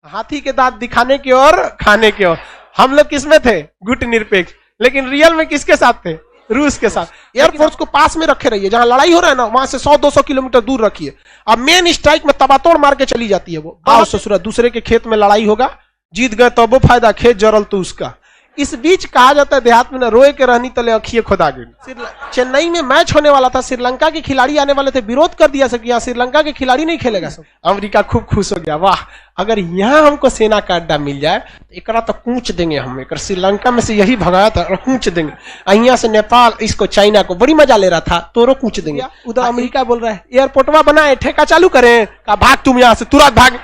हाथी के दांत दिखाने की और खाने की ओर। हम लोग किसमें थे? गुट निरपेक्ष। लेकिन रियल में किसके साथ थे? रूस के साथ। एयरफोर्स को पास में रखे रहिए, जहां लड़ाई हो रहा है ना वहां से 100-200 किलोमीटर दूर रखिए। अब मेन स्ट्राइक में तबातोड़ मार के चली जाती है वो। आओ ससुरा, दूसरे के खेत में लड़ाई होगा, जीत गए तो वो फायदा, खेत जरल तो उसका। इस बीच कहा जाता है देहात में ना रोए के रहनी तले अखिए खुदा गई। चेन्नई में मैच होने वाला था, श्रीलंका के खिलाड़ी आने वाले थे, विरोध कर दिया सर, श्रीलंका के खिलाड़ी नहीं खेलेगा सब। अमेरिका खूब खुश हो गया, वाह अगर यहाँ हमको सेना का अड्डा मिल जाए एकरा तो कूच देंगे हम, एक श्रीलंका में से यही भगाया था और कूच देंगे। यहाँ से नेपाल इसको चाइना को बड़ी मजा ले रहा था, तोरो कूच देंगे। उधर अमेरिका बोल रहा है एयरपोर्टवा बनाए, ठेका चालू करें, का भाग तुम यहाँ से, तुरंत भाग,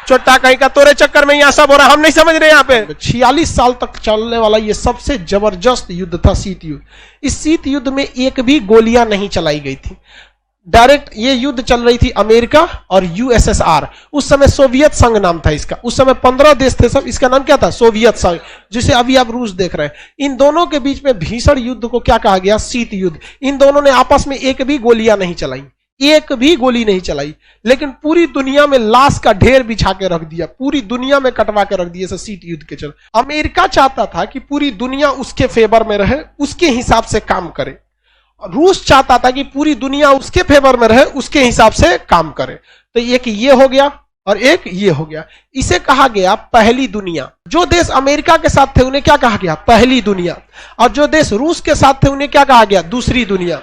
छोटा कहीं का तोरे चक्कर में यहाँ सब हो रहा, हम नहीं समझ रहे। यहाँ पे 46 साल तक चलने वाला ये सबसे जबरदस्त युद्ध था, शीत युद्ध। इस शीत युद्ध में एक भी गोलियां नहीं चलाई गई थी, डायरेक्ट ये युद्ध चल रही थी अमेरिका और यूएसएसआर। उस समय सोवियत संघ नाम था इसका, उस समय 15 देश थे सब, इसका नाम क्या था? सोवियत संघ, जिसे अभी आप रूस देख रहे हैं। इन दोनों के बीच में भीषण युद्ध को क्या कहा गया? शीत युद्ध। इन दोनों ने आपस में एक भी गोलियां नहीं चलाई, एक भी गोली नहीं चलाई, लेकिन पूरी दुनिया में लाश का ढेर बिछा के रख दिया, पूरी दुनिया में कटवा के रख दिया शीत युद्ध के चल। अमेरिका चाहता था कि पूरी दुनिया उसके फेवर में रहे, उसके हिसाब से काम करे। रूस चाहता था कि पूरी दुनिया उसके फेवर में रहे, उसके हिसाब से काम करे। तो एक ये हो गया और एक ये हो गया। इसे कहा गया पहली दुनिया। जो देश अमेरिका के साथ थे उन्हें क्या कहा गया? पहली दुनिया। और जो देश रूस के साथ थे उन्हें क्या कहा गया? दूसरी दुनिया।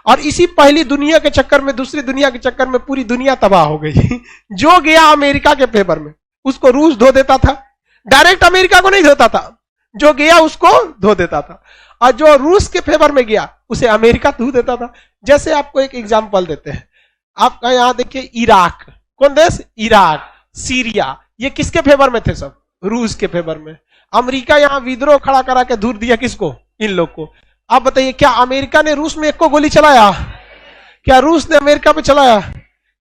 और इसी पहली दुनिया के चक्कर में, दूसरी दुनिया के चक्कर में पूरी दुनिया तबाह हो गई। जो गया अमेरिका के फेवर में उसको रूस धो देता था, डायरेक्ट अमेरिका को नहीं धोता था, जो गया उसको धो देता था। और जो रूस के फेवर में गया उसे अमेरिका धो देता था। जैसे आपको एक एग्जांपल देते हैं, आपका यहां देखिए इराक, कौन देश? इराक, सीरिया, ये किसके फेवर में थे? सब रूस के फेवर में। अमेरिका यहां विद्रोह खड़ा करा के धूर दिया किसको? इन लोग को। आप बताइए क्या अमेरिका ने रूस में एक को गोली चलाया? क्या रूस ने अमेरिका पे चलाया?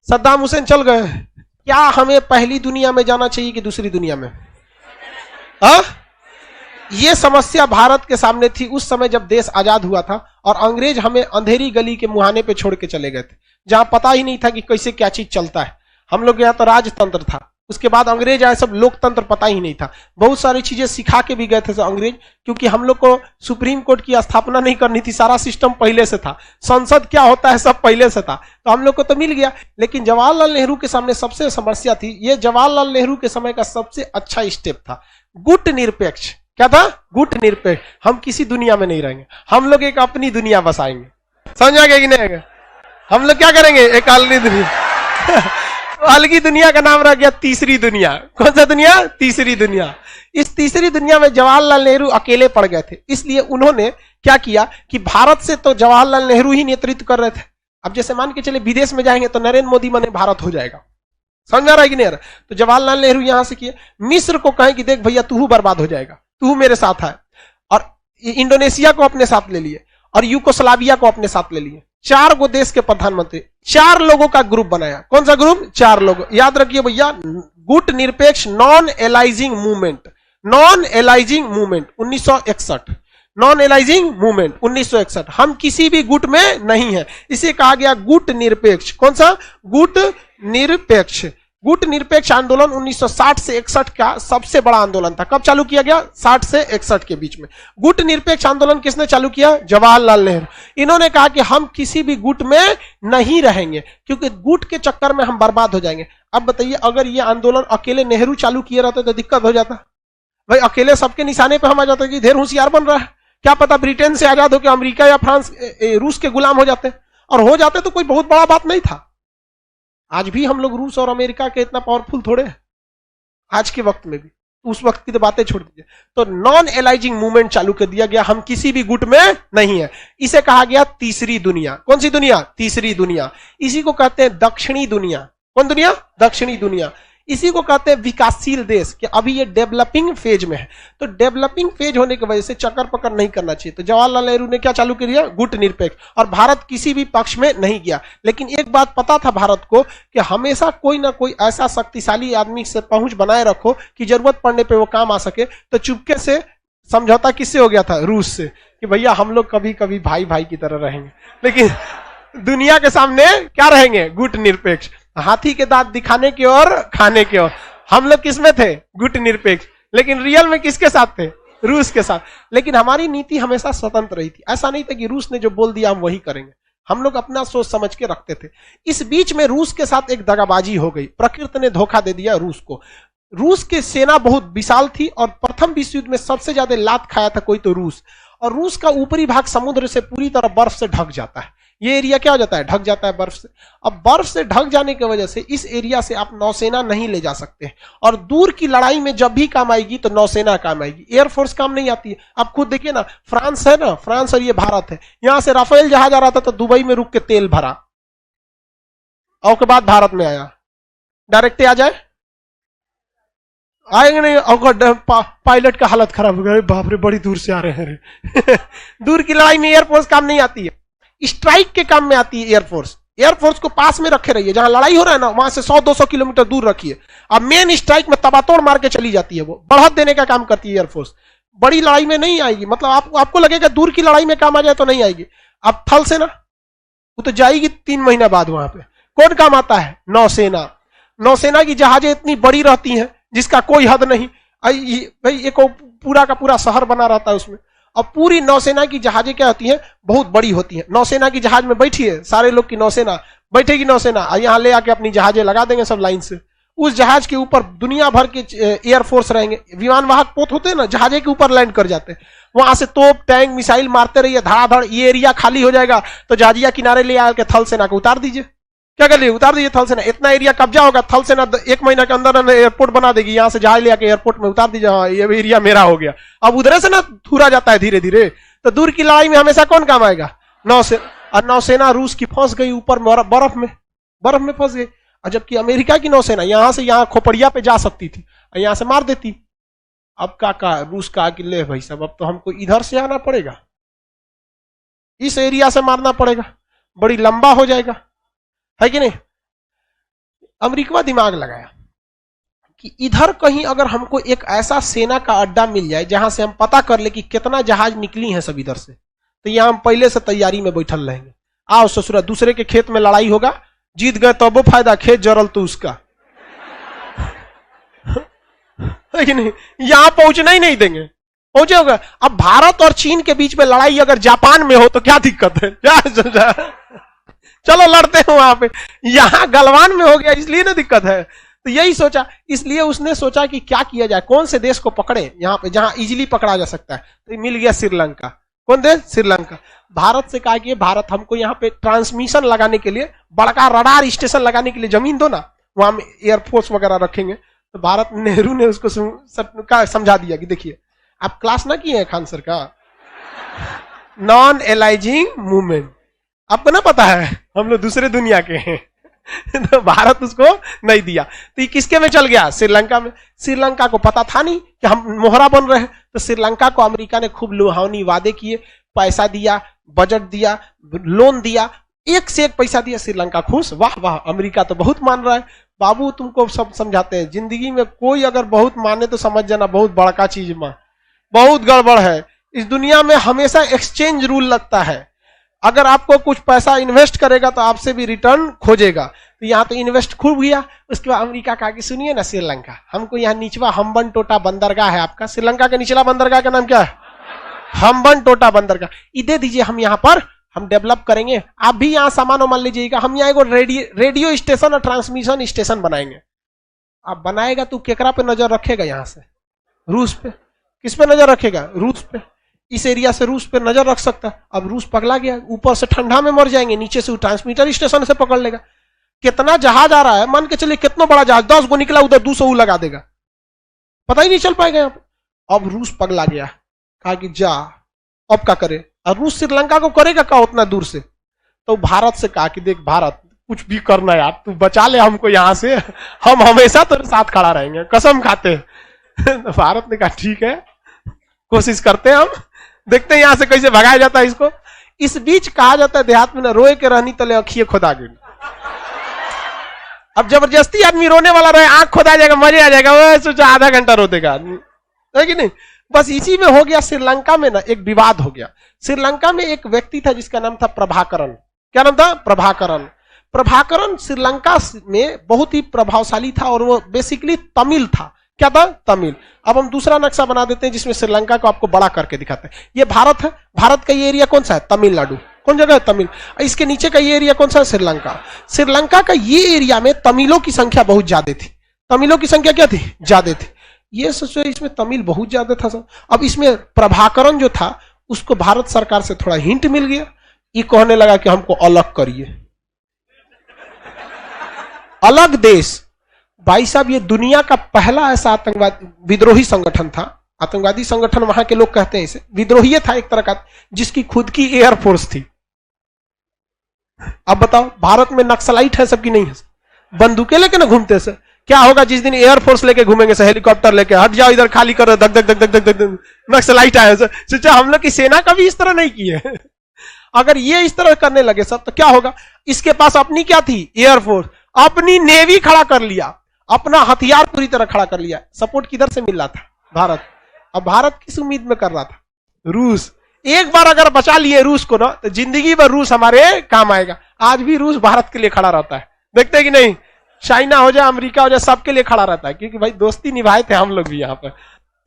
सद्दाम हुसैन चल गए। क्या हमें पहली दुनिया में जाना चाहिए कि दूसरी दुनिया में? ये समस्या भारत के सामने थी उस समय जब देश आजाद हुआ था और अंग्रेज हमें अंधेरी गली के मुहाने पे छोड़ के चले गए थे, जहां पता ही नहीं था कि कैसे क्या चीज चलता है। हम लोग यहाँ तो राजतंत्र था, उसके बाद अंग्रेज आए, सब लोकतंत्र पता ही नहीं था। बहुत सारी चीजें सिखा के भी गए थे अंग्रेज, क्योंकि हम लोग को सुप्रीम कोर्ट की स्थापना नहीं करनी थी, सारा सिस्टम पहले से था, संसद क्या होता है सब पहले से था, तो हम लोग को तो मिल गया। लेकिन जवाहरलाल नेहरू के सामने सबसे समस्या थी, ये जवाहरलाल नेहरू के समय का सबसे अच्छा स्टेप था, गुट निरपेक्ष। क्या था? गुट निरपेक्ष। हम किसी दुनिया में नहीं रहेंगे, हम लोग एक अपनी दुनिया बसाएंगे। समझा गया कि नहीं? हम लोग क्या करेंगे? एक अलगी दुनिया। अलगी दुनिया का नाम रह गया तीसरी दुनिया। कौन सा दुनिया? तीसरी दुनिया। इस तीसरी दुनिया में जवाहरलाल नेहरू अकेले पड़ गए थे, इसलिए उन्होंने क्या किया कि भारत से तो जवाहरलाल नेहरू ही नेतृत्व कर रहे थे। अब जैसे मान के चले विदेश में जाएंगे तो नरेंद्र मोदी माने भारत हो जाएगा, समझा रहा है कि नहीं? तो जवाहरलाल नेहरू यहां से किए, मिस्र को कहें कि देख भैया तू बर्बाद हो जाएगा, तू मेरे साथ है, और इंडोनेशिया को अपने साथ ले लिए और यूगोस्लाविया को अपने साथ ले लिए। 4 गो देश के प्रधानमंत्री, 4 लोगों का ग्रुप बनाया। कौन सा ग्रुप? 4 लोग। याद रखिए भैया, गुट निरपेक्ष non aliasing movement, non aliasing movement 1961, non aliasing movement 1961। हम किसी भी गुट में नहीं है, इसे कहा गया गुट निरपेक्ष। कौन सा? गुट निरपेक्ष। गुट निरपेक्ष आंदोलन 1960 से 61 का सबसे बड़ा आंदोलन था। कब चालू किया गया? 60 से 61 के बीच में। गुट निरपेक्ष आंदोलन किसने चालू किया? जवाहरलाल नेहरू। इन्होंने कहा कि हम किसी भी गुट में नहीं रहेंगे, क्योंकि गुट के चक्कर में हम बर्बाद हो जाएंगे। अब बताइए, अगर ये आंदोलन अकेले नेहरू चालू किए रहते तो दिक्कत हो जाता भाई, अकेले सबके निशाने पर हम आ जाते कि ढेर होशियार बन रहा है, क्या पता ब्रिटेन से आजाद होकर अमेरिका या फ्रांस रूस के गुलाम हो जाते, और हो जाते तो कोई बहुत बड़ा बात नहीं था। आज भी हम लोग रूस और अमेरिका के इतना पावरफुल थोड़े हैं आज के वक्त में भी, उस वक्त की तो बातें छोड़ दीजिए। तो नॉन एलाइजिंग मूवमेंट चालू कर दिया गया, हम किसी भी गुट में नहीं है। इसे कहा गया तीसरी दुनिया। कौन सी दुनिया? तीसरी दुनिया। इसी को कहते हैं दक्षिणी दुनिया। कौन दुनिया? दक्षिणी दुनिया। इसी को कहते हैं विकासशील देश, कि अभी ये डेवलपिंग फेज में है। तो डेवलपिंग फेज होने की वजह से चक्कर पकड़ नहीं करना चाहिए। तो जवाहरलाल नेहरू ने क्या चालू कर दिया? गुट निरपेक्ष। और भारत किसी भी पक्ष में नहीं गया। लेकिन एक बात पता था भारत को कि हमेशा कोई ना कोई ऐसा शक्तिशाली आदमी से पहुंच बनाए रखो कि जरूरत पड़ने पर वो काम आ सके। तो चुपके से समझौता किससे हो गया था? रूस से, कि भैया हम लोग कभी कभी भाई भाई की तरह रहेंगे, लेकिन दुनिया के सामने क्या रहेंगे? गुट निरपेक्ष। हाथी के दांत दिखाने की और खाने की ओर। हम लोग किसमें थे? गुट निरपेक्ष। लेकिन रियल में किसके साथ थे? रूस के साथ। लेकिन हमारी नीति हमेशा स्वतंत्र रही थी। ऐसा नहीं था कि रूस ने जो बोल दिया हम वही करेंगे। हम लोग अपना सोच समझ के रखते थे। इस बीच में रूस के साथ एक दगाबाजी हो गई। प्रकृति ने धोखा दे दिया रूस को। रूस की सेना बहुत विशाल थी और प्रथम विश्व युद्ध में सबसे ज्यादा लात खाया था कोई तो रूस। और रूस का ऊपरी भाग समुद्र से पूरी तरह बर्फ से ढक जाता है। ये एरिया क्या हो जाता है? ढक जाता है बर्फ से। अब बर्फ से ढक जाने की वजह से इस एरिया से आप नौसेना नहीं ले जा सकते। और दूर की लड़ाई में जब भी काम आएगी तो नौसेना काम आएगी, एयरफोर्स काम नहीं आती है। आप खुद देखिए ना, फ्रांस है ना, फ्रांस और ये भारत है, यहां से राफेल जहाज आ रहा था तो दुबई में रुक के तेल भरा और के बाद भारत में आया। डायरेक्ट आ जाए? आएंगे नहीं। और पायलट का हालत खराब हो गया, बाप रे बड़ी दूर से आ रहे हैं। दूर की लड़ाई में एयरफोर्स काम नहीं आती है, स्ट्राइक के काम में आती है एयरफोर्स। एयरफोर्स को पास में रखे रहिए, जहां लड़ाई हो रहा है ना वहां से 100-200 किलोमीटर दूर रखिए। अब मेन स्ट्राइक में तबातोड़ मार के चली जाती है, वो बढ़त देने का काम करती है एयरफोर्स। बड़ी लड़ाई में नहीं आएगी। मतलब आपको लगेगा दूर की लड़ाई में काम आ जाए तो नहीं आएगी। अब थल सेना वो तो जाएगी 3 महीना बाद। वहां पे कौन काम आता है? नौसेना। नौसेना की जहाजें इतनी बड़ी रहती हैं जिसका कोई हद नहीं। भाई एक पूरा का पूरा शहर बना रहता है उसमें। और पूरी नौसेना की जहाजें क्या होती हैं? बहुत बड़ी होती हैं। नौसेना की जहाज में बैठिए, सारे लोग की नौसेना बैठेगी, नौसेना यहां ले आके अपनी जहाजें लगा देंगे सब लाइन से। उस जहाज के ऊपर दुनिया भर के एयरफोर्स रहेंगे। विमान वाहक पोत होते हैं ना, जहाजे के ऊपर लैंड कर जाते हैं। वहां से तोप टैंक मिसाइल मारते रहिए, धड़ाधड़। ये एरिया खाली हो जाएगा तो जहाजिया किनारे ले आके थल सेना को उतार दीजिए। क्या कर लिए? उतार दीजिए थल सेना। इतना एरिया कब्जा होगा, थल सेना 1 महीना के अंदर एयरपोर्ट बना देगी। यहां से जहाज ले आके एयरपोर्ट में उतार दीजिए, हाँ ये एरिया मेरा हो गया। अब उधर से ना थूरा जाता है धीरे धीरे। तो दूर की लड़ाई में हमेशा कौन काम आएगा? नौसेना। और नौसेना रूस की फंस गई ऊपर बर्फ में फंस गई। और जबकि अमेरिका की नौसेना यहां से यहां खोपड़िया पे जा सकती थी और यहां से मार देती। अब का रूस का कि ले भाई साहब, अब तो हमको इधर से आना पड़ेगा, इस एरिया से मारना पड़ेगा, बड़ी लंबा हो जाएगा, है कि नहीं? अमेरिका दिमाग लगाया कि इधर कहीं अगर हमको एक ऐसा सेना का अड्डा मिल जाए जहां से हम पता कर ले कि कितना जहाज निकली है सब इधर से, तो यहां हम पहले से तैयारी में बैठल रहेंगे। आओ ससुरा, दूसरे के खेत में लड़ाई होगा, जीत गए तब वो फायदा, खेत जरल तो उसका। है कि नहीं? यहां पहुंचना ही नहीं देंगे, पहुंचे होगा। अब भारत और चीन के बीच में लड़ाई अगर जापान में हो तो क्या दिक्कत है? चलो लड़ते हैं वहां पे। यहां गलवान में हो गया इसलिए ना दिक्कत है। तो यही सोचा, इसलिए उसने सोचा कि क्या किया जाए, कौन से देश को पकड़े यहां पे जहां इजीली पकड़ा जा सकता है। तो मिल गया श्रीलंका। कौन देश? श्रीलंका। भारत से कहा कि भारत हमको यहाँ पे ट्रांसमिशन लगाने के लिए, बड़का रडार स्टेशन लगाने के लिए जमीन दो ना, वहां में एयरफोर्स वगैरह रखेंगे। तो भारत, नेहरू ने उसको समझा दिया कि देखिए, आप क्लास ना किए हैं खान सर का, नॉन एलाइजिंग मूवमेंट, आपको ना पता है, हम लोग दूसरे दुनिया के हैं। तो भारत उसको नहीं दिया। तो ये किसके में चल गया? श्रीलंका में। श्रीलंका को पता था नहीं कि हम मोहरा बन रहे हैं। तो श्रीलंका को अमेरिका ने खूब लुभावनी वादे किए, पैसा दिया, बजट दिया, लोन दिया, एक से एक पैसा दिया। श्रीलंका खुश, वाह वाह, अमेरिका तो बहुत मान रहा है। बाबू तुमको सब समझाते हैं, जिंदगी में कोई अगर बहुत माने तो समझ जाना बहुत बड़का चीज में बहुत गड़बड़ है। इस दुनिया में हमेशा एक्सचेंज रूल लगता है। अगर आपको कुछ पैसा इन्वेस्ट करेगा तो आपसे भी रिटर्न खोजेगा। तो यहाँ तो इन्वेस्ट खूब किया। उसके बाद अमेरिका कहा कि सुनिए ना श्रीलंका, हमको यहाँ निचवा हम्बन टोटा बंदरगाह है आपका। श्रीलंका के निचला बंदरगाह का नाम क्या है? हम्बन टोटा बंदरगाह। ये दे दीजिए, हम यहाँ पर हम डेवलप करेंगे, आप भी यहाँ सामान मान लीजिएगा। हम यहाँ एक रेडियो स्टेशन और ट्रांसमिशन स्टेशन बनाएंगे। आप बनाएगा तो केकरा पे नजर रखेगा? यहाँ से रूस पे। किस पे नजर रखेगा? रूस पे। इस एरिया से रूस पे नजर रख सकता है। अब रूस पगला गया, ऊपर से ठंडा में मर जाएंगे, नीचे से ट्रांसमीटर स्टेशन से पकड़ लेगा। कितना जहाज आ रहा है, मान के चलिए कितना बड़ा जहाज, 10 गो निकला, उधर 200 लगा देगा, पता ही नहीं चल पाएगा यहाँ पे। अब रूस पगला गया, कहा कि जा अब क्या करे। और रूस श्रीलंका को करेगा क्या उतना दूर से? तो भारत से कहा कि देख भारत, कुछ भी करना यार, तू बचा ले हमको यहाँ से, हम हमेशा तेरे साथ खड़ा रहेंगे, कसम खाते हैं। तो भारत ने कहा ठीक है, कोशिश करते हैं, हम देखते हैं यहां से कैसे भगाया जाता है इसको। इस बीच कहा जाता है देहात में ना, रोए के रहनी तले अखिए खुदा गई। अब जबरदस्ती आदमी रोने वाला रहे, आंख खुदा जाएगा, मजे आ जाएगा, वो सोचा आधा घंटा रो देगा, है कि नहीं? बस इसी में हो गया। श्रीलंका में ना एक विवाद हो गया। श्रीलंका में एक व्यक्ति था जिसका नाम था प्रभाकरण। क्या नाम था? प्रभाकरण। प्रभाकरण श्रीलंका में बहुत ही प्रभावशाली था और वो बेसिकली तमिल था। क्या था? तमिल। अब हम दूसरा नक्शा बना देते हैं जिसमें श्रीलंका को आपको बड़ा करके दिखाते हैं। ये भारत है, भारत का ये एरिया कौन सा है? तमिलनाडु। कौन जगह है? तमिल। इसके नीचे का ये एरिया कौन सा है? श्रीलंका। श्रीलंका का ये एरिया में तमिलों की संख्या बहुत ज्यादा थी। तमिलों की संख्या क्या थी? ज्यादा थी। ये सोचो इसमें तमिल बहुत ज्यादा था सब। अब इसमें प्रभाकरण जो था उसको भारत सरकार से थोड़ा हिंट मिल गया, ये कहने लगा कि हमको अलग करिए, अलग देश। भाई साहब ये दुनिया का पहला ऐसा आतंकवादी विद्रोही संगठन था, आतंकवादी संगठन वहां के लोग कहते हैं इसे, विद्रोही था एक तरह का, जिसकी खुद की एयरफोर्स थी। अब बताओ भारत में नक्सलाइट है सबकी? नहीं है, बंदूकें लेके ना घूमते से। क्या होगा जिस दिन एयरफोर्स लेके घूमेंगे से, हेलीकॉप्टर लेके, हट जाओ इधर खाली करो, धक धक धक धक धक धक, नक्सलाइट आए। सोचा हम लोग की सेना कभी इस तरह नहीं की है। अगर ये इस तरह करने लगे सब तो क्या होगा? इसके पास अपनी क्या थी? एयरफोर्स, अपनी नेवी खड़ा कर लिया, अपना हथियार पूरी तरह खड़ा कर लिया। सपोर्ट किधर से मिल रहा था? भारत। अब भारत किस उम्मीद में कर रहा था? रूस। एक बार अगर बचा लिए रूस को ना तो जिंदगी भर रूस हमारे काम आएगा। आज भी रूस भारत के लिए खड़ा रहता है, देखते हैं कि नहीं? चाइना हो जाए, अमेरिका हो जाए, सबके लिए खड़ा रहता है, क्योंकि भाई दोस्ती निभाए थे हम लोग भी यहाँ पर।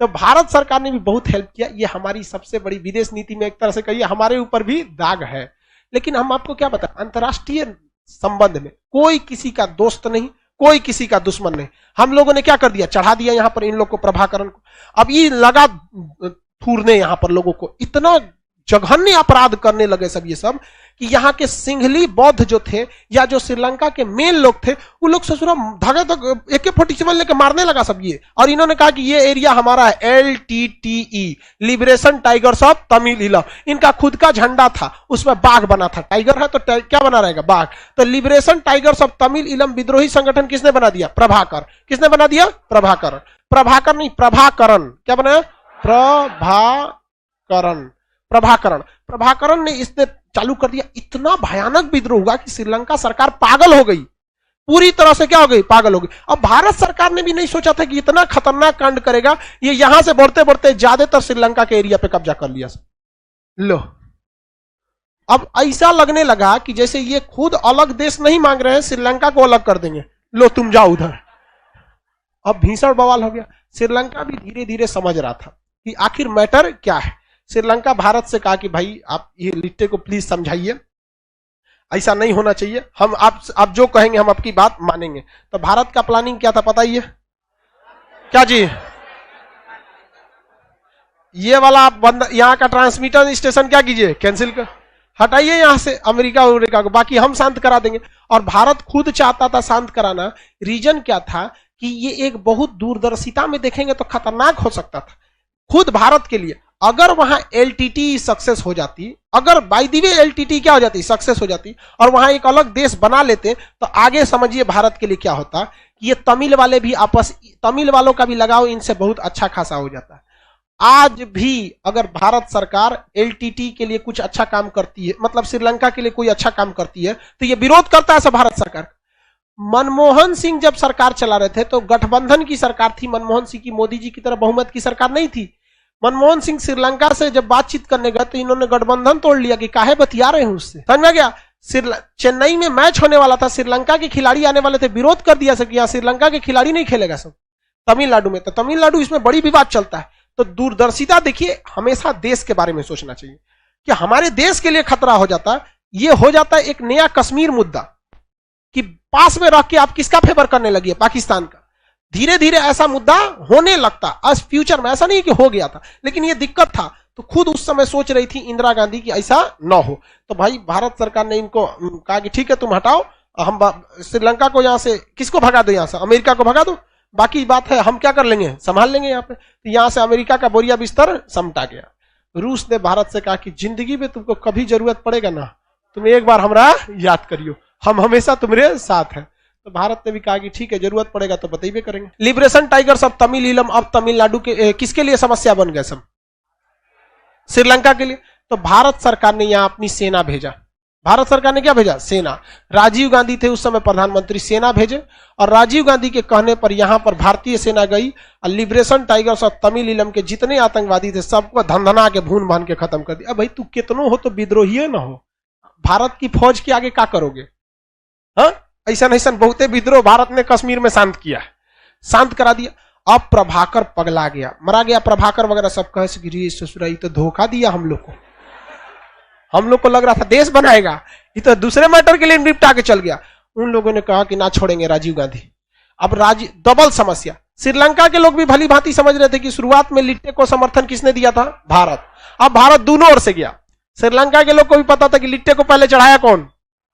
तो भारत सरकार ने भी बहुत हेल्प किया। ये हमारी सबसे बड़ी विदेश नीति में एक तरह से कहिए हमारे ऊपर भी दाग है। लेकिन हम आपको क्या बताएं, अंतर्राष्ट्रीय संबंध में कोई किसी का दोस्त नहीं, कोई किसी का दुश्मन नहीं। हम लोगों ने क्या कर दिया? चढ़ा दिया यहाँ पर इन लोग को, प्रभाकरण को। अब ये लगा थूरने यहाँ पर लोगों को, इतना जघन्य अपराध करने लगे सब ये सब कि यहाँ के सिंघली बौद्ध जो थे या जो श्रीलंका के मेन लोग थे वो लोग ससुरा धागे तक AK-47 लेके मारने लगा सब ये। और इन्होंने कहा कि ये एरिया हमारा है, LTTE, liberation tigers of Tamil इलम। इनका खुद का झंडा था, उसमें बाघ बना था। टाइगर है तो क्या बना रहेगा? बाघ। तो लिबरेशन टाइगर्स ऑफ तमिल इलम विद्रोही संगठन किसने बना दिया? प्रभाकर। किसने बना दिया? प्रभाकर। प्रभाकर नहीं, प्रभाकरण। क्या बनाया? प्रभाकरण। प्रभाकरण। प्रभाकरण ने इसने चालू कर दिया। इतना भयानक विद्रोह हुआ कि श्रीलंका सरकार पागल हो गई, पूरी तरह से क्या हो गई? पागल हो गई। अब भारत सरकार ने भी नहीं सोचा था कि इतना खतरनाक कांड करेगा। ये यहां से बढ़ते बढ़ते ज्यादातर श्रीलंका के एरिया पे कब्जा कर लिया। लो, अब ऐसा लगने लगा कि जैसे ये खुद अलग देश नहीं मांग रहे हैं, श्रीलंका को अलग कर देंगे, लो तुम जाओ उधर। अब भीषण बवाल हो गया। श्रीलंका भी धीरे धीरे समझ रहा था कि आखिर मैटर क्या है। श्रीलंका भारत से कहा कि भाई आप ये लिट्टे को प्लीज समझाइए, ऐसा नहीं होना चाहिए, हम आप जो कहेंगे हम आपकी बात मानेंगे। तो भारत का प्लानिंग क्या था पता ही है क्या जी? ये वाला आप बंद, यहाँ का ट्रांसमीटर स्टेशन क्या कीजिए? कैंसिल कर, हटाइए यहां से अमेरिका को, बाकी हम शांत करा देंगे। और भारत खुद चाहता था शांत कराना। रीजन क्या था कि ये एक बहुत दूरदर्शिता में देखेंगे तो खतरनाक हो सकता था खुद भारत के लिए। अगर वहां LTT सक्सेस हो जाती, अगर बाय द वे LTT क्या हो जाती? सक्सेस हो जाती, और वहां एक अलग देश बना लेते, तो आगे समझिए भारत के लिए क्या होता कि ये तमिल वाले भी आपस, तमिल वालों का भी लगाव इनसे बहुत अच्छा खासा हो जाता है। आज भी अगर भारत सरकार LTT के लिए कुछ अच्छा काम करती है, मतलब श्रीलंका के लिए कोई अच्छा काम करती है, तो ये विरोध करता है सब भारत सरकार। मनमोहन सिंह जब सरकार चला रहे थे तो गठबंधन की सरकार थी, मनमोहन सिंह की, मोदी जी की तरह बहुमत की सरकार नहीं थी। मनमोहन सिंह श्रीलंका से जब बातचीत करने गए तो इन्होंने गठबंधन तोड़ लिया कि काहे बतिया रहे हैं उससे, समझ में गया? चेन्नई में मैच होने वाला था, श्रीलंका के खिलाड़ी आने वाले थे, विरोध कर दिया सब, यहाँ श्रीलंका के खिलाड़ी नहीं खेलेगा सब तमिलनाडु में। तो तमिलनाडु इसमें बड़ी विवाद चलता है। तो दूरदर्शिता देखिए, हमेशा देश के बारे में सोचना चाहिए कि हमारे देश के लिए खतरा हो जाता है। ये हो जाता है एक नया कश्मीर मुद्दा कि पास में रख के आप किसका फेवर करने लगी है? पाकिस्तान का। धीरे धीरे ऐसा मुद्दा होने लगता। आज फ्यूचर में ऐसा नहीं कि हो गया था, लेकिन ये दिक्कत था। तो खुद उस समय सोच रही थी इंदिरा गांधी की ऐसा ना हो। तो भाई भारत सरकार ने इनको कहा कि ठीक है तुम हटाओ, हम श्रीलंका को यहां से, किसको भगा दो? यहां से अमेरिका को भगा दो, बाकी बात है हम क्या कर लेंगे, संभाल लेंगे यहाँ पे। तो यहां से अमेरिका का बोरिया बिस्तर समटा गया। रूस ने भारत से कहा कि जिंदगी में तुमको कभी जरूरत पड़ेगा ना, तुम एक बार हमारा याद करियो, हम हमेशा तुम्हारे साथ हैं। तो भारत ने भी कहा कि ठीक है जरूरत पड़ेगा तो बताइए करेंगे। लिबरेशन टाइगर्स ऑफ तमिल इलम अब तमिलनाडु के किसके लिए समस्या बन गए सब? श्रीलंका के लिए। तो भारत सरकार ने यहां अपनी सेना भेजा। भारत सरकार ने क्या भेजा? सेना। राजीव गांधी थे उस समय प्रधानमंत्री, सेना भेजे, और राजीव गांधी के कहने पर यहां पर भारतीय सेना गई और लिबरेशन टाइगर्स ऑफ तमिल इलम के जितने आतंकवादी थे सबको धंधना के भून भान के खत्म कर दिया। अब भाई तू कितनों हो तो विद्रोही ना हो, भारत की फौज के आगे क्या करोगे? हाँ, ऐसा ऐसा बहुते विद्रोह भारत ने कश्मीर में शांत किया है, शांत करा दिया। अब प्रभाकर पगला गया, मरा गया प्रभाकर वगैरह सब कहे कि ससुराई तो धोखा दिया हम लोग को, हम लोग को लग रहा था देश बनाएगा, ये तो दूसरे मैटर के लिए निपटा के चल गया। उन लोगों ने कहा कि ना छोड़ेंगे राजीव गांधी। अब डबल समस्या। श्रीलंका के लोग भी भली भांति समझ रहे थे कि शुरुआत में लिट्टे को समर्थन किसने दिया था, भारत। अब भारत दोनों ओर से गया। श्रीलंका के लोग को भी पता था कि लिट्टे को पहले चढ़ाया कौन,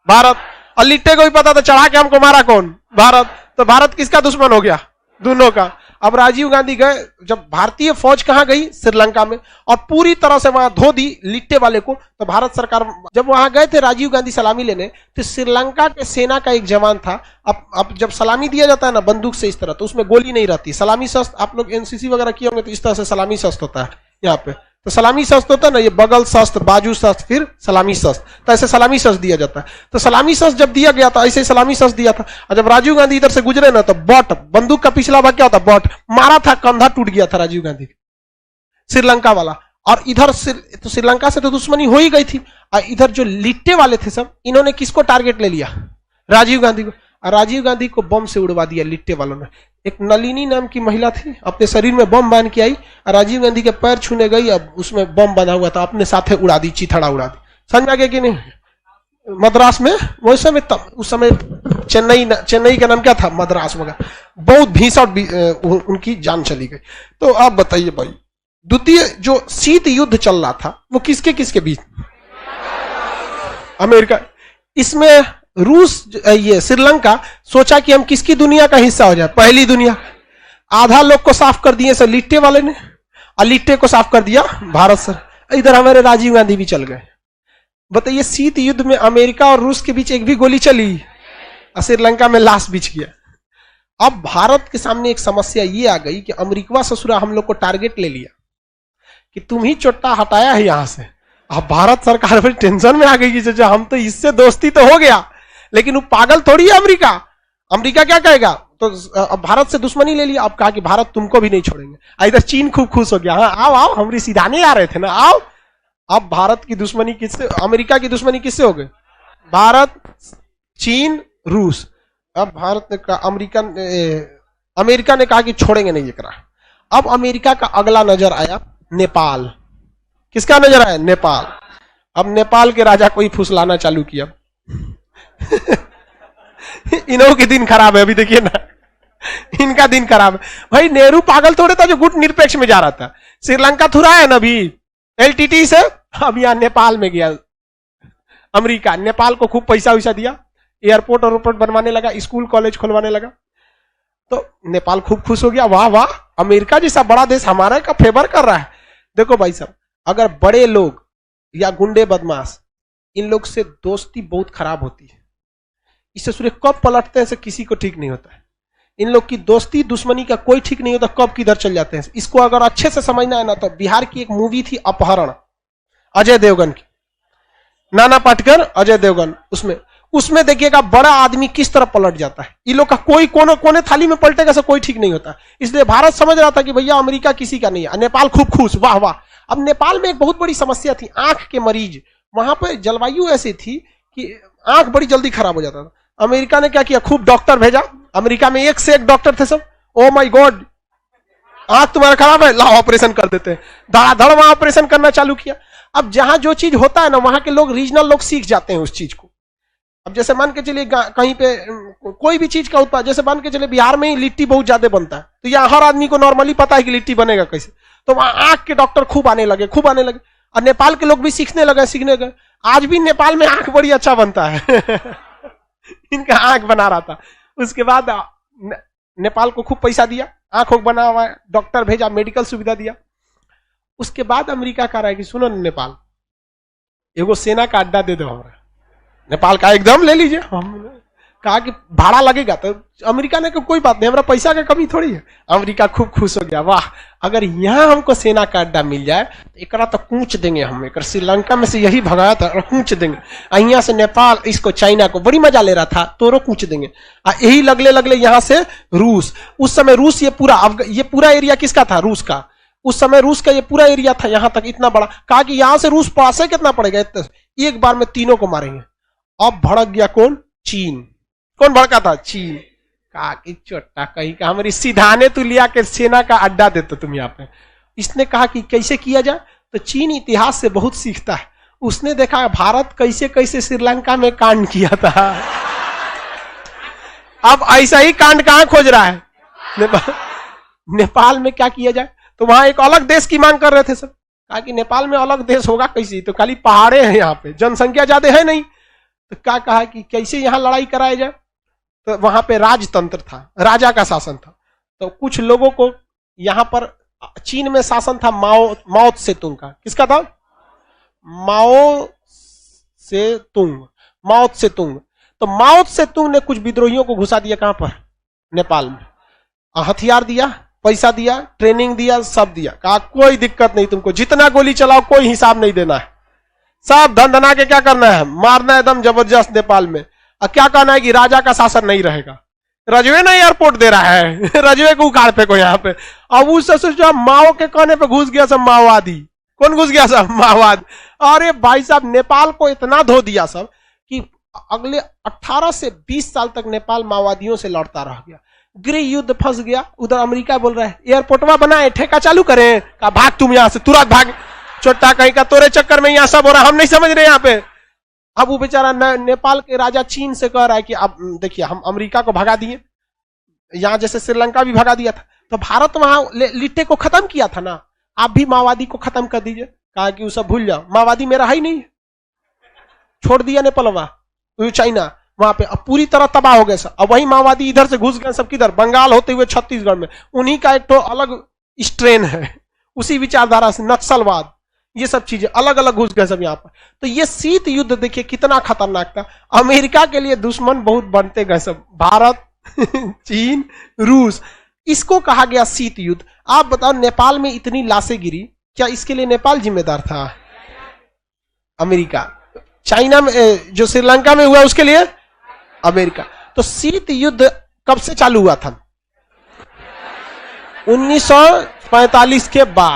भारत, और लिट्टे को भी पता था चढ़ा के हमको मारा कौन, भारत। तो भारत किसका दुश्मन हो गया, दोनों का। अब राजीव गांधी गए, जब भारतीय फौज कहां गई, श्रीलंका में, और पूरी तरह से वहां धो दी लिट्टे वाले को। तो भारत सरकार जब वहां गए थे राजीव गांधी सलामी लेने, तो श्रीलंका के सेना का एक जवान था। अब जब सलामी दिया जाता है ना बंदूक से इस तरह, तो उसमें गोली नहीं रहती। सलामी शस्त्र आप लोग एनसीसी वगैरह किए होंगे, तो इस तरह से सलामी शस्त्र होता है यहाँ पे। तो सलामी शस्त्र होता है ना, ये बगल शस्त्र, बाजू शस्त्र, फिर सलामी शस्त्र, तो ऐसे सलामी शस्त्र दिया जाता है। तो सलामी शस्त्र जब दिया गया था, ऐसे सलामी शस्त्र दिया था। और जब राजीव गांधी इधर से गुजरे ना, तो बट, बंदूक का पिछला भाग क्या होता, बट मारा था, कंधा टूट गया था राजीव गांधी, श्रीलंका वाला। और इधर तो श्रीलंका से तो दुश्मनी हो ही गई थी, और इधर जो लिट्टे वाले थे सब, इन्होंने किसको टारगेट ले लिया, राजीव गांधी को। और राजीव गांधी को बम से उड़वा दिया लिट्टे वालों ने। एक नलिनी नाम की महिला थी, अपने शरीर में बम बांध के आई, और राजीव गांधी के पैर छूने गई, अब उसमें बम बंधा हुआ था, अपने साथे उड़ा दी, चिथड़ा उड़ा दी। समझ आ गया कि नहीं। मद्रास में वो समय, उस समय चेन्नई का नाम क्या था, मद्रास वगैरह, बहुत भीषण उनकी जान चली गई। तो आप बताइए भाई, द्वितीय जो शीत युद्ध चल रहा था वो किसके किसके बीच, अमेरिका। इसमें रूस, ये श्रीलंका सोचा कि हम किसकी दुनिया का हिस्सा हो जाए, पहली दुनिया। आधा लोग को साफ कर दिए सर लिट्टे वाले ने, और लिट्टे को साफ कर दिया भारत सर। इधर हमारे राजीव गांधी भी चल गए। बताइए, शीत युद्ध में अमेरिका और रूस के बीच एक भी गोली चली, और श्रीलंका में लाश बिछ गया। अब भारत के सामने एक समस्या ये आ गई कि अमेरिका ससुरा हम लोग को टारगेट ले लिया कि तुम ही चोट्टा हटाया है यहां से। अब भारत सरकार फिर टेंशन में आ गई कि हम तो इससे दोस्ती तो हो गया, लेकिन वो पागल थोड़ी है अमेरिका। अमेरिका क्या कहेगा, तो अब भारत से दुश्मनी ले लिया। अब कहा कि भारत तुमको भी नहीं छोड़ेंगे। इधर चीन खूब खुश हो गया, हाँ आओ आओ, हम सीधाने आ रहे थे ना, आओ। अब भारत की दुश्मनी किससे, अमेरिका की दुश्मनी किससे हो गई, भारत, चीन, रूस। अब भारत ने कहा, अमेरिका ने कहा कि छोड़ेंगे नहीं ये करा। अब अमेरिका का अगला नजर आया नेपाल। किसका नजर आया, नेपाल। अब नेपाल के राजा को ही फुसलाना चालू किया। इन्हों के दिन खराब है, अभी देखिए ना, इनका दिन खराब है भाई। नेहरू पागल थोड़े था जो गुट निरपेक्ष में जा रहा था। श्रीलंका थुरा है ना अभी एलटीटी से, अब यहां नेपाल में गया अमेरिका। नेपाल को खूब पैसा वैसा दिया, एयरपोर्ट और बनवाने लगा, स्कूल कॉलेज खुलवाने लगा। तो नेपाल खूब खुश हो गया, वाह वाह, अमेरिका जैसा बड़ा देश हमारा का फेवर कर रहा है। देखो भाई साहब, अगर बड़े लोग या गुंडे बदमाश, इन लोग से दोस्ती बहुत खराब होती है। इससे सूर्य कब पलटते हैं से किसी को ठीक नहीं होता है। इन लोग की दोस्ती दुश्मनी का कोई ठीक नहीं होता, कब किधर चल जाते हैं। इसको अगर अच्छे से समझना है ना, तो बिहार की एक मूवी थी अपहरण, अजय देवगन की, नाना पाटेकर, अजय देवगन, उसमें देखिएगा बड़ा आदमी किस तरह पलट जाता है। इन लोग का कोई कोने थाली में पलटेगा से कोई ठीक नहीं होता। इसलिए भारत समझ रहा था कि भैया अमेरिका किसी का नहीं है। नेपाल खूब खुश, वाह वाह। अब नेपाल में एक बहुत बड़ी समस्या थी, आंख के मरीज। वहां पर जलवायु ऐसी थी कि आंख बड़ी जल्दी खराब हो जाता था। अमेरिका ने क्या किया, खूब डॉक्टर भेजा। अमेरिका में एक से एक डॉक्टर थे सब। ओ माय गॉड, आंख तुम्हारा खराब है, लाओ ऑपरेशन कर देते हैं। धड़ाधड़ वहां ऑपरेशन करना चालू किया। अब जहां जो चीज होता है ना, वहां के लोग, रीजनल लोग सीख जाते हैं उस चीज को। अब जैसे मान के चलिए कहीं पे कोई भी चीज का उत्पाद, जैसे मान के चलिए बिहार में ही लिट्टी बहुत ज्यादा बनता है, तो यहाँ हर आदमी को नॉर्मली पता है कि लिट्टी बनेगा कैसे। तो वहां आंख के डॉक्टर खूब आने लगे। और नेपाल के लोग भी सीखने लगे। आज भी नेपाल में आंख बड़ी अच्छा बनता है। इनका आंख बना रहा था। उसके बाद नेपाल को खूब पैसा दिया, आंखों बना हुआ है, डॉक्टर भेजा, मेडिकल सुविधा दिया। उसके बाद अमेरिका कह रहा है कि सुनो नेपाल, एगो सेना का अड्डा दे दो हमारा। नेपाल का एकदम ले लीजिए। हम कहा कि भाड़ा लगेगा, तो अमेरिका ने कहा कोई बात नहीं, हमारा पैसा का कमी थोड़ी है। अमेरिका खूब खुश हो गया, वाह, अगर यहाँ हमको सेना का अड्डा मिल जाए तो एकरा तो कूच देंगे हम। एक श्रीलंका में से यही भगाया था, कूच देंगे। यहाँ से नेपाल इसको, चाइना को बड़ी मजा ले रहा था, तोरो कूच देंगे। यही लगले यहाँ से रूस। उस समय रूस ये पूरा एरिया किसका था, रूस का। उस समय रूस का ये पूरा एरिया था, यहां तक इतना बड़ा। कहा कि यहां से रूस पास है, कितना पड़ेगा, एक बार में तीनों को मारेंगे। अब भड़क गया कौन, चीन। कौन भड़का था? चीन। कहा कि चोटा कहीं का हमारी सीधाने तू लिया के सेना का अड्डा देते तुम यहाँ पे। इसने कहा कि कैसे किया जाए, तो चीन इतिहास से बहुत सीखता है। उसने देखा भारत कैसे कैसे श्रीलंका में कांड किया था, अब ऐसा ही कांड कहां खोज रहा है? नेपाल में क्या किया जाए, तो वहां एक अलग देश की मांग कर रहे थे सब। कहा कि नेपाल में अलग देश होगा कैसे, तो खाली पहाड़े हैं यहाँ पे, जनसंख्या ज्यादा है नहीं। तो क्या कहा कि कैसे यहाँ लड़ाई कराया जाए, तो वहां पे राजतंत्र था, राजा का शासन था। तो कुछ लोगों को यहाँ पर, चीन में शासन था माओ त्से-तुंग का। किसका था? माओ त्से-तुंग। तो माओ त्से-तुंग ने कुछ विद्रोहियों को घुसा दिया। कहां पर? नेपाल में। हथियार दिया, पैसा दिया, ट्रेनिंग दिया, सब दिया। कहा कोई दिक्कत नहीं, तुमको जितना गोली चलाओ कोई हिसाब नहीं देना है, सब धन धना के क्या करना है, मारना है एकदम जबरदस्त नेपाल में। और क्या कहना है कि राजा का शासन नहीं रहेगा। रजवे ना एयरपोर्ट दे रहा है रजवे को उखाड़ फेंको यहाँ पे। अब उससे सोचो माओ के कहने पे घुस गया सब माओवादी। कौन घुस गया? सब माओवादी। अरे भाई साहब, नेपाल को इतना धो दिया सब कि अगले 18 से 20 साल तक नेपाल माओवादियों से लड़ता रह गया। गृह युद्ध फंस गया। उधर अमेरिका बोल रहा है एयरपोर्टवा बनाए, ठेका चालू करें। का भाग तुम यहां से, तुरंत भाग, छोटा कहीं का तोरे चक्कर में यहाँ सब हो रहा, हम नहीं समझ रहे यहाँ पे। अब वो बेचारा नेपाल के राजा चीन से कह रहा है कि अब देखिए हम अमेरिका को भगा दिए, यहां जैसे श्रीलंका भी भगा दिया था, तो भारत वहां लिट्टे को खत्म किया था ना, आप भी माओवादी को खत्म कर दीजिए। कहा कि वो सब भूल जाओ, माओवादी मेरा है ही नहीं, छोड़ दिया नेपालवा, चाइना वहां पे। अब पूरी तरह तबाह हो गए सब। अब वही माओवादी इधर से घुस गए सब, किधर? बंगाल होते हुए छत्तीसगढ़ में। उन्हीं का एक तो अलग स्ट्रेन है, उसी विचारधारा से नक्सलवाद, ये सब चीजें अलग अलग घुस गए सब यहाँ पर। तो ये शीत युद्ध देखिए कितना खतरनाक था। अमेरिका के लिए दुश्मन बहुत बनते गए सब, भारत चीन, रूस, इसको कहा गया शीत युद्ध। आप बताओ नेपाल में इतनी लाशें गिरी, क्या इसके लिए नेपाल जिम्मेदार था? अमेरिका। चाइना में, जो श्रीलंका में हुआ उसके लिए अमेरिका। तो शीत युद्ध कब से चालू हुआ था? 1945 के बाद।